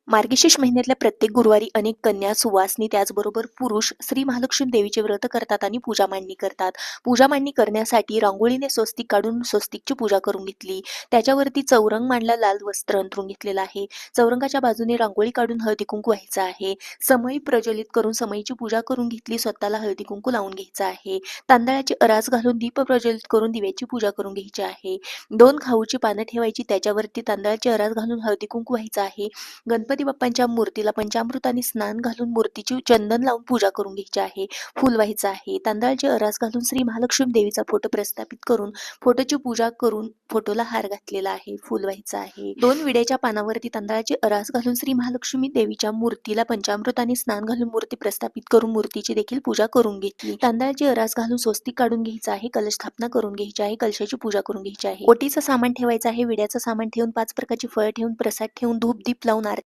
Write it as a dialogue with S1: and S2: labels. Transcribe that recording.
S1: मार्गशीर्ष महिन्यातल्या प्रत्येक गुरुवारी अनेक कन्या, सुवासिनी त्याचबरोबर पुरुष श्री महालक्ष्मी देवीचे व्रत करतात आणि पूजा मांडणी करतात. पूजा मांडणी करण्यासाठी रांगोळीने स्वस्तिक काढून स्वस्तिकची पूजा करून घेतली. त्याच्यावरती चौरंग मांडला, लाल वस्त्र अंथरून घेतलेलं आहे. चौरंगाच्या बाजूने रांगोळी काढून हळदी कुंकू व्हायचं आहे. समई प्रज्वलित करून समईची पूजा करून घेतली. स्वतःला हळदी कुंकू लावून घ्यायचं आहे. तांदळाची अरास घालून दीप प्रज्वलित करून दिव्याची पूजा करून घ्यायची आहे. 2 खाऊची पानं ठेवायची, त्याच्यावरती तांदळाची अरास घालून हळदी कुंकू व्हायचं आहे. गणपती बाप्पांच्या मूर्तीला पंचामृताने स्नान घालून मूर्तीची चंदन लावून पूजा करून घ्यायची आहे. फुल व्हायचं आहे. तांदळाची अरास घालून श्री महालक्ष्मी देवीचा फोटो प्रस्थापित करून फोटोची पूजा करून फोटोला हार घातलेला आहे. फुल व्हायचं आहे. 2 विड्याच्या पानावरती तांदळाची अरास घालून श्री महालक्ष्मी देवीच्या मूर्तीला पंचामृताने स्नान घालून मूर्ती प्रस्थापित करून मूर्तीची देखील पूजा करून घेतली. तांदळाची अरास घालून स्वस्तिक काढून घ्यायचं आहे. कलश स्थापना करून घ्यायची आहे. कलशाची पूजा करून घ्यायची आहे. ओटीचं सामान ठेवायचं आहे. विड्याचं सामान ठेवून 5 प्रकारची फळं ठेवून प्रसाद ठेवून धूप दीप लावून आरती